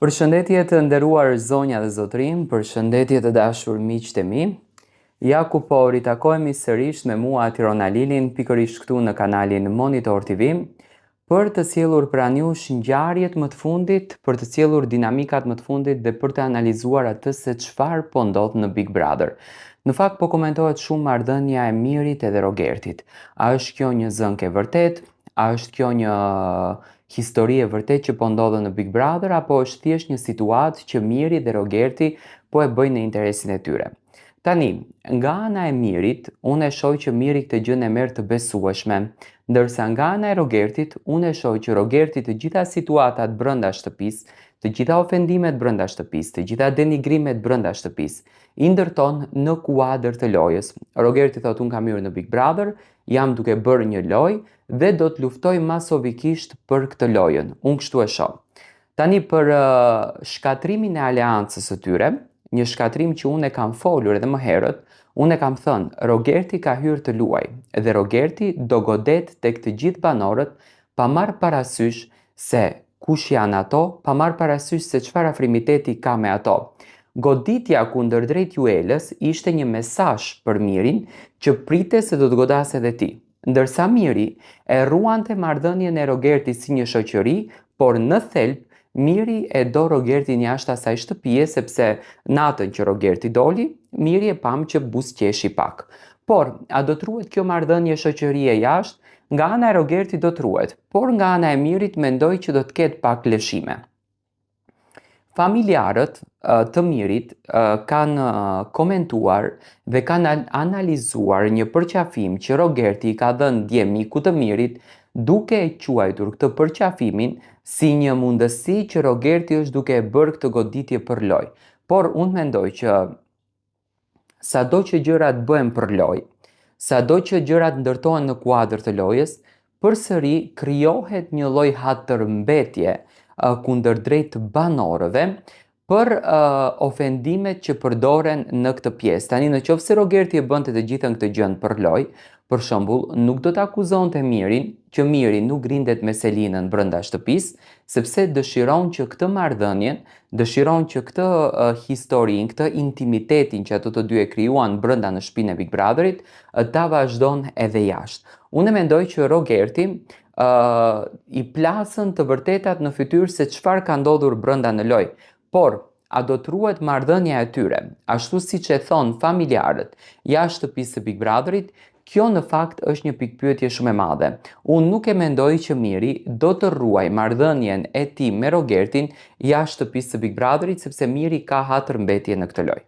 Përshëndetje të nderuar zonja dhe zotrim, përshëndetje të dashur miqtë e mi. Ja ku po ritakohemi sërish me mua Tirona Lilin, pikërisht këtu në kanalin Monitor TV, për të sjellur pranë jush ngjarjet më të fundit, për të sjellur dinamikat më të fundit dhe për të analizuar atë se çfarë po ndodh në Big Brother. Në fakt po komentohet shumë marrëdhënia e Mirit edhe Rogertit. A është kjo një zënke vërtet? A është kjo një histori e vërtet që po ndodhe në Big Brother, apo është thjesht një situatë që Miri dhe Rogerti po e bëjnë në interesin e tyre? Tani, nga ana e Mirit, unë e shoh që Miri këtë gjën e merr të besueshme, ndërsa nga ana e Rogertit, unë e shoh që Rogerti të gjitha situatat brenda shtëpisë, të gjitha ofendimet brenda shtëpisë, të gjitha denigrimet brenda shtëpisë, i ndërton në kuadër të lojës. Rogerti thotë unë kam hyrë në Big Brother, jam duke bërë një lojë dhe do të luftoj masovikisht për këtë lojën. Unë kështu e shoh. Tani për shkatrimin e aleancës së tyre, një shkatrim që unë e kam folur edhe më herët, unë e kam thënë, Rogerti ka hyrë të luaj dhe Rogerti do godet tek të gjithë banorët pa marrë parasysh se kush janë ato, pa marrë parasysh se çfarë afrimiteti ka me ato. Goditja kundër drejt Juelës ishte një mesazh për Mirin që prite se do të godasë edhe ti. Ndërsa Miri e ruante marrëdhënien e Rogertit si një shoqëri, por në thelb Miri e do Rogertin jashtë asaj shtëpie sepse natën që Rogerti doli, Miri e pam që buzëqeshi pak. Por, a do të ruhet kjo marrëdhënie shoqërie jashtë? Nga ana e Rogertit do të ruhet, por nga ana e Mirit mendoj që do të ketë pak lëshime. Familjarët të Mirit kanë komentuar dhe kanë analizuar një përqafim që Rogerti ka dhënë dje miku të Mirit, duke e quajtur këtë përqafimin si një mundësi që Rogerti është duke e bërë këtë goditje për lojë. Por unë mendoj që sado që gjërat bëhen për lojë, sado që gjërat ndërtohen në kuadër të lojës, përsëri krijohet një lloj hatërmbetje kundër drejt banorëve për ofendimet që përdoren në këtë pjesë. Tani nëse Rogerti e bënte të gjithën këtë gjën për lojë, për shembull, nuk do të akuzonte Mirin që Miri nuk rindet me Selinën brenda shtëpisë, sepse dëshiron që këtë marrëdhënien, dëshiron që këtë historinë, këtë intimitetin që ato të dy e krijuan brenda në shtëpinë e Big Brotherit, ta vazhdon edhe jashtë. Unë mendoj që Rogerti i plasën të vërtetat në fytyrë se çfarë ka ndodhur brenda në lojë, por a do të ruhet marrëdhënia e tyre, ashtu siç e thon familjarët jashtë shtëpisë së Big Brotherit? Kjo në fakt është një pikpyetje shumë e madhe. Unë nuk e mendoj që Miri do të ruaj marrëdhënien e tij me Rogertin jashtë shtëpisë së Big Brotherit sepse Miri ka hatërmbetje në këtë lojë.